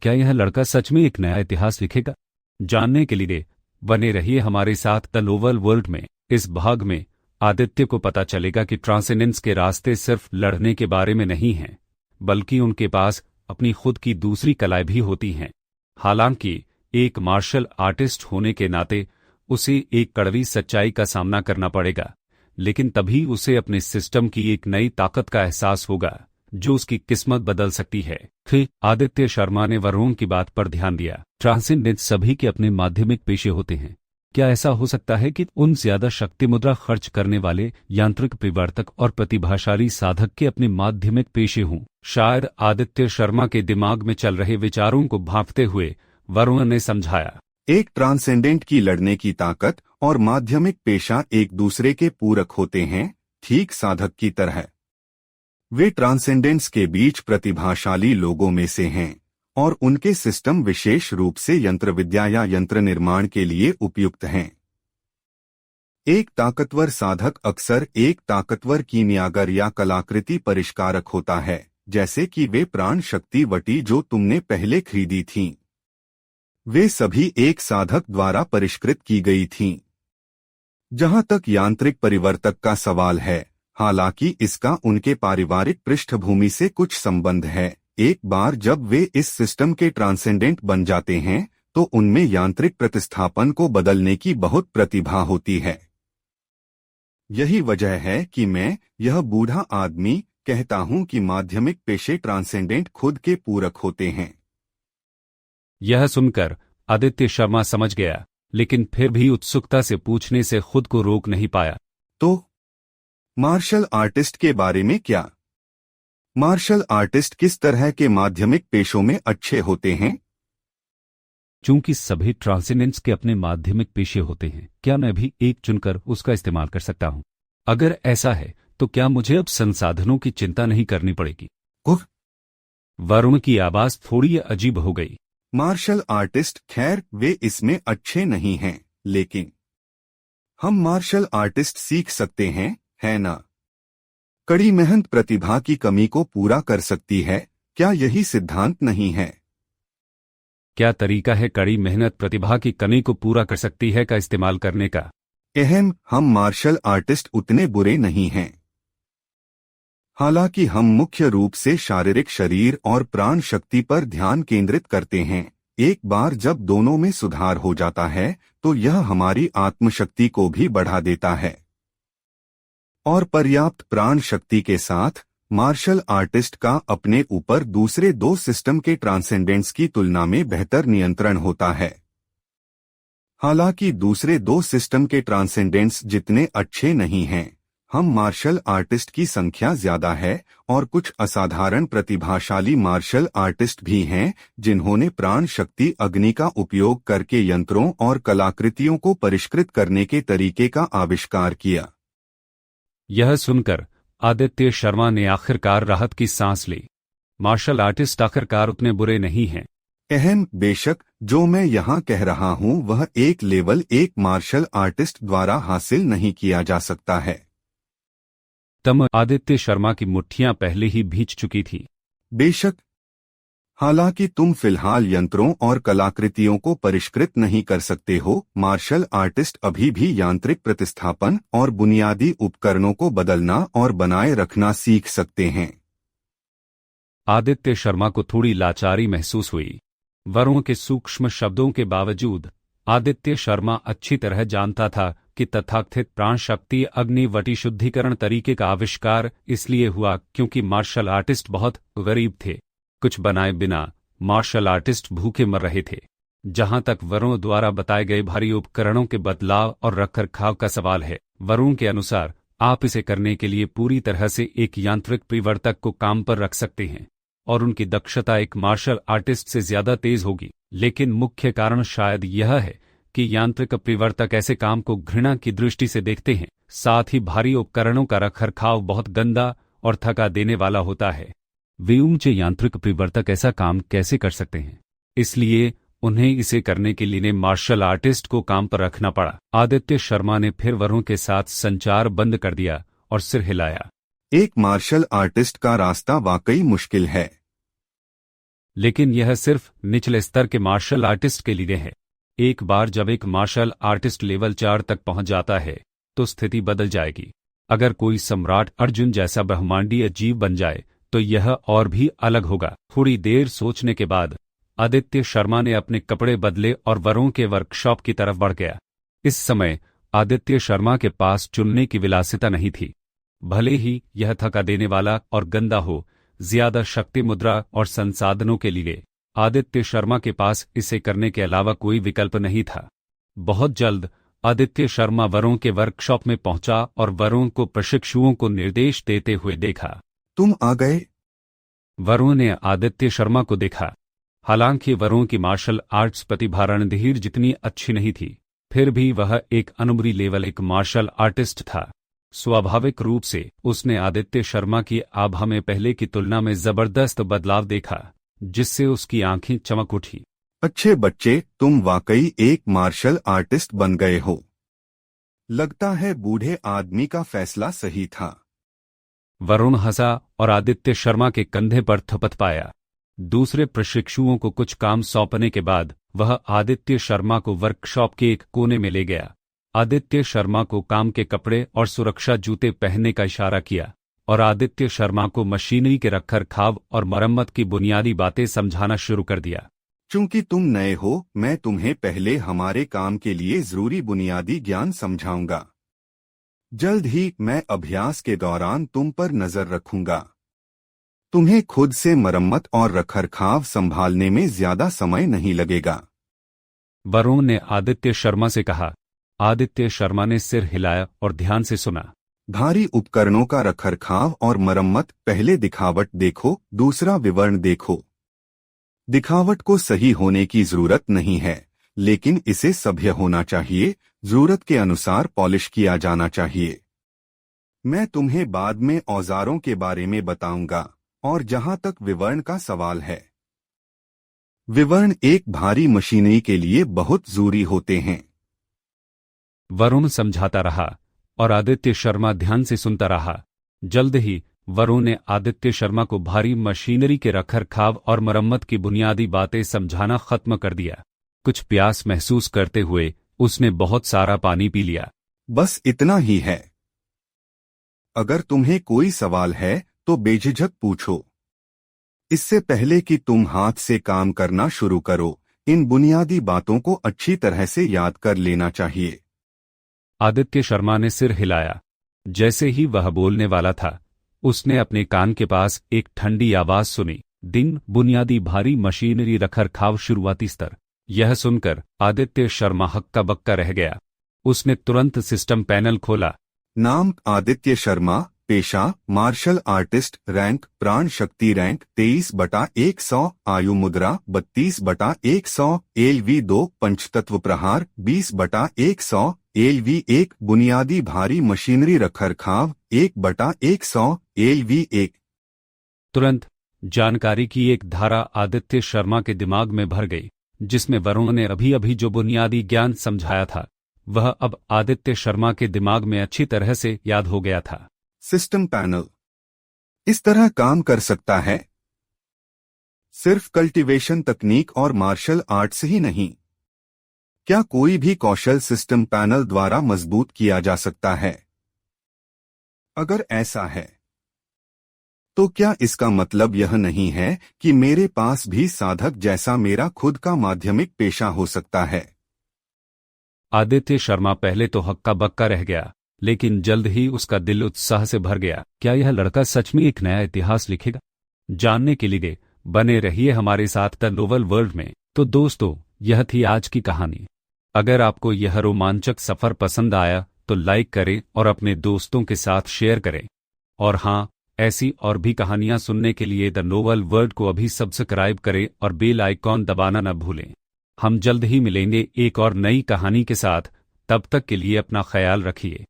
क्या यह लड़का सच में एक नया इतिहास लिखेगा? जानने के लिए बने रहिए हमारे साथ द नोवल वर्ल्ड में। इस भाग में आदित्य को पता चलेगा कि ट्रांसेंडेंस के रास्ते सिर्फ लड़ने के बारे में नहीं हैं, बल्कि उनके पास अपनी खुद की दूसरी कलाएं भी होती हैं। हालांकि एक मार्शल आर्टिस्ट होने के नाते उसे एक कड़वी सच्चाई का सामना करना पड़ेगा, लेकिन तभी उसे अपने सिस्टम की एक नई ताकत का एहसास होगा जो उसकी किस्मत बदल सकती है। फिर आदित्य शर्मा ने वरुण की बात पर ध्यान दिया। ट्रांसेंडेंस सभी के अपने माध्यमिक पेशे होते हैं। क्या ऐसा हो सकता है कि उन ज्यादा शक्ति मुद्रा खर्च करने वाले यांत्रिक परिवर्तक और प्रतिभाशाली साधक के अपने माध्यमिक पेशे हों? शायद आदित्य शर्मा के दिमाग में चल रहे विचारों को भांपते हुए वरुण ने समझाया। एक ट्रांसेंडेंट की लड़ने की ताकत और माध्यमिक पेशा एक दूसरे के पूरक होते हैं, ठीक साधक की तरह। वे ट्रांसेंडेंट्स के बीच प्रतिभाशाली लोगों में से हैं और उनके सिस्टम विशेष रूप से यंत्र विद्या या यंत्र निर्माण के लिए उपयुक्त हैं। एक ताकतवर साधक अक्सर एक ताकतवर कीमियागर या कलाकृति परिष्कारक होता है, जैसे कि वे प्राण शक्ति वटी जो तुमने पहले खरीदी थीं। वे सभी एक साधक द्वारा परिष्कृत की गई थीं। जहां तक यांत्रिक परिवर्तक का सवाल है, हालांकि इसका उनके पारिवारिक पृष्ठभूमि से कुछ संबंध है। एक बार जब वे इस सिस्टम के ट्रांसेंडेंट बन जाते हैं तो उनमें यांत्रिक प्रतिस्थापन को बदलने की बहुत प्रतिभा होती है। यही वजह है कि मैं, यह बूढ़ा आदमी, कहता हूं कि माध्यमिक पेशे ट्रांसेंडेंट खुद के पूरक होते हैं। यह सुनकर आदित्य शर्मा समझ गया, लेकिन फिर भी उत्सुकता से पूछने से खुद को रोक नहीं पाया। तो मार्शल आर्टिस्ट के बारे में क्या? मार्शल आर्टिस्ट किस तरह के माध्यमिक पेशों में अच्छे होते हैं? चूंकि सभी ट्रांसेंडेंट्स के अपने माध्यमिक पेशे होते हैं, क्या मैं भी एक चुनकर उसका इस्तेमाल कर सकता हूं? अगर ऐसा है तो क्या मुझे अब संसाधनों की चिंता नहीं करनी पड़ेगी? वरुण की आवाज थोड़ी अजीब हो गई। मार्शल आर्टिस्ट, खैर वे इसमें अच्छे नहीं हैं, लेकिन हम मार्शल आर्टिस्ट सीख सकते हैं, है ना? कड़ी मेहनत प्रतिभा की कमी को पूरा कर सकती है, क्या यही सिद्धांत नहीं है? क्या तरीका है कड़ी मेहनत प्रतिभा की कमी को पूरा कर सकती है का इस्तेमाल करने का? हम मार्शल आर्टिस्ट उतने बुरे नहीं हैं। हालांकि हम मुख्य रूप से शारीरिक शरीर और प्राण शक्ति पर ध्यान केंद्रित करते हैं। एक बार जब दोनों में सुधार हो जाता है तो यह हमारी आत्मशक्ति को भी बढ़ा देता है। और पर्याप्त प्राण शक्ति के साथ मार्शल आर्टिस्ट का अपने ऊपर दूसरे दो सिस्टम के ट्रांसेंडेंट्स की तुलना में बेहतर नियंत्रण होता है। हालांकि दूसरे दो सिस्टम के ट्रांसेंडेंट्स जितने अच्छे नहीं हैं, हम मार्शल आर्टिस्ट की संख्या ज्यादा है और कुछ असाधारण प्रतिभाशाली मार्शल आर्टिस्ट भी हैं जिन्होंने प्राण शक्ति अग्नि का उपयोग करके यंत्रों और कलाकृतियों को परिष्कृत करने के तरीके का आविष्कार किया। यह सुनकर आदित्य शर्मा ने आखिरकार राहत की सांस ली। मार्शल आर्टिस्ट आखिरकार उतने बुरे नहीं हैं। बेशक, जो मैं यहाँ कह रहा हूँ वह एक लेवल एक मार्शल आर्टिस्ट द्वारा हासिल नहीं किया जा सकता है। तब आदित्य शर्मा की मुट्ठियां पहले ही भींच चुकी थी। बेशक, हालांकि तुम फिलहाल यंत्रों और कलाकृतियों को परिष्कृत नहीं कर सकते हो, मार्शल आर्टिस्ट अभी भी यांत्रिक प्रतिस्थापन और बुनियादी उपकरणों को बदलना और बनाए रखना सीख सकते हैं। आदित्य शर्मा को थोड़ी लाचारी महसूस हुई। वरुण के सूक्ष्म शब्दों के बावजूद आदित्य शर्मा अच्छी तरह जानता था कि तथाकथित प्राण शक्ति अग्निवटी शुद्धिकरण तरीके का आविष्कार इसलिए हुआ क्योंकि मार्शल आर्टिस्ट बहुत गरीब थे। कुछ बनाए बिना मार्शल आर्टिस्ट भूखे मर रहे थे। जहां तक वरुण द्वारा बताए गए भारी उपकरणों के बदलाव और रखरखाव का सवाल है, वरुण के अनुसार आप इसे करने के लिए पूरी तरह से एक यांत्रिक परिवर्तक को काम पर रख सकते हैं और उनकी दक्षता एक मार्शल आर्टिस्ट से ज्यादा तेज होगी। लेकिन मुख्य कारण शायद यह है कि यांत्रिक परिवर्तक ऐसे काम को घृणा की दृष्टि से देखते हैं, साथ ही भारी उपकरणों का रखरखाव बहुत गंदा और थका देने वाला होता है। वे ऊंचे यांत्रिक परिवर्तक ऐसा काम कैसे कर सकते हैं? इसलिए उन्हें इसे करने के लिए मार्शल आर्टिस्ट को काम पर रखना पड़ा। आदित्य शर्मा ने फिर वरुण के साथ संचार बंद कर दिया और सिर हिलाया। एक मार्शल आर्टिस्ट का रास्ता वाकई मुश्किल है, लेकिन यह सिर्फ निचले स्तर के मार्शल आर्टिस्ट के लिए है। एक बार जब एक मार्शल आर्टिस्ट लेवल 4 तक पहुंच जाता है तो स्थिति बदल जाएगी। अगर कोई सम्राट अर्जुन जैसा ब्रह्मांडीय जीव बन जाए तो यह और भी अलग होगा। थोड़ी देर सोचने के बाद आदित्य शर्मा ने अपने कपड़े बदले और वरों के वर्कशॉप की तरफ बढ़ गया। इस समय आदित्य शर्मा के पास चुनने की विलासिता नहीं थी। भले ही यह थका देने वाला और गंदा हो, ज्यादा शक्ति मुद्रा और संसाधनों के लिए आदित्य शर्मा के पास इसे करने के अलावा कोई विकल्प नहीं था। बहुत जल्द आदित्य शर्मा वरों के वर्कशॉप में पहुंचा और वरों को प्रशिक्षुओं को निर्देश देते हुए देखा। तुम आ गए? वरों ने आदित्य शर्मा को देखा। हालांकि वरों की मार्शल आर्ट्स प्रतिभा रणधीर जितनी अच्छी नहीं थी, फिर भी वह एक अनुभवी लेवल एक मार्शल आर्टिस्ट था। स्वाभाविक रूप से उसने आदित्य शर्मा की आभा में पहले की तुलना में जबरदस्त बदलाव देखा, जिससे उसकी आंखें चमक उठी। अच्छे बच्चे, तुम वाकई एक मार्शल आर्टिस्ट बन गए हो। लगता है बूढ़े आदमी का फैसला सही था। वरुण हंसा और आदित्य शर्मा के कंधे पर थपथपाया। दूसरे प्रशिक्षुओं को कुछ काम सौंपने के बाद वह आदित्य शर्मा को वर्कशॉप के एक कोने में ले गया। आदित्य शर्मा को काम के कपड़े और सुरक्षा जूते पहनने का इशारा किया और आदित्य शर्मा को मशीनरी के रखरखाव और मरम्मत की बुनियादी बातें समझाना शुरू कर दिया। चूंकि तुम नए हो, मैं तुम्हें पहले हमारे काम के लिए जरूरी बुनियादी ज्ञान समझाऊंगा। जल्द ही मैं अभ्यास के दौरान तुम पर नजर रखूंगा। तुम्हें खुद से मरम्मत और रखरखाव संभालने में ज्यादा समय नहीं लगेगा। वरुण ने आदित्य शर्मा से कहा। आदित्य शर्मा ने सिर हिलाया और ध्यान से सुना। भारी उपकरणों का रखरखाव और मरम्मत, पहले दिखावट देखो, दूसरा विवरण देखो। दिखावट को सही होने की जरूरत नहीं है, लेकिन इसे सभ्य होना चाहिए। जरूरत के अनुसार पॉलिश किया जाना चाहिए। मैं तुम्हें बाद में औजारों के बारे में बताऊंगा। और जहां तक विवरण का सवाल है, विवरण एक भारी मशीनरी के लिए बहुत जरूरी होते हैं। वरुण समझाता रहा और आदित्य शर्मा ध्यान से सुनता रहा। जल्द ही वरुण ने आदित्य शर्मा को भारी मशीनरी के रखरखाव और मरम्मत की बुनियादी बातें समझाना खत्म कर दिया। कुछ प्यास महसूस करते हुए उसने बहुत सारा पानी पी लिया। बस इतना ही है। अगर तुम्हें कोई सवाल है तो बेझिझक पूछो। इससे पहले कि तुम हाथ से काम करना शुरू करो, इन बुनियादी बातों को अच्छी तरह से याद कर लेना चाहिए। आदित्य शर्मा ने सिर हिलाया। जैसे ही वह बोलने वाला था, उसने अपने कान के पास एक ठंडी आवाज सुनी। दिन बुनियादी भारी मशीनरी रखरखाव शुरुआती स्तर। यह सुनकर आदित्य शर्मा हक्का बक्का रह गया। उसने तुरंत सिस्टम पैनल खोला। नाम आदित्य शर्मा, पेशा मार्शल आर्टिस्ट, रैंक प्राण शक्ति रैंक 23/100, आयु मुद्रा 32/100, LV2 पंचतत्व प्रहार 20/100, LV1 बुनियादी भारी मशीनरी रखरखाव 1/100, LV1। तुरंत जानकारी की एक धारा आदित्य शर्मा के दिमाग में भर गई, जिसमें वरुण ने अभी अभी जो बुनियादी ज्ञान समझाया था वह अब आदित्य शर्मा के दिमाग में अच्छी तरह से याद हो गया था। सिस्टम पैनल इस तरह काम कर सकता है। सिर्फ कल्टीवेशन तकनीक और मार्शल आर्ट से ही नहीं, क्या कोई भी कौशल सिस्टम पैनल द्वारा मजबूत किया जा सकता है? अगर ऐसा है तो क्या इसका मतलब यह नहीं है कि मेरे पास भी साधक जैसा मेरा खुद का माध्यमिक पेशा हो सकता है? आदित्य शर्मा पहले तो हक्का बक्का रह गया, लेकिन जल्द ही उसका दिल उत्साह से भर गया। क्या यह लड़का सच में एक नया इतिहास लिखेगा? जानने के लिए बने रहिए हमारे साथ द नोवेल वर्ल्ड में। तो दोस्तों, यह थी आज की कहानी। अगर आपको यह रोमांचक सफर पसंद आया तो लाइक करें और अपने दोस्तों के साथ शेयर करें। और हाँ, ऐसी और भी कहानियां सुनने के लिए द नोवेल वर्ल्ड को अभी सब्सक्राइब करें और बेल आइकॉन दबाना न भूलें। हम जल्द ही मिलेंगे एक और नई कहानी के साथ। तब तक के लिए अपना ख्याल रखिए।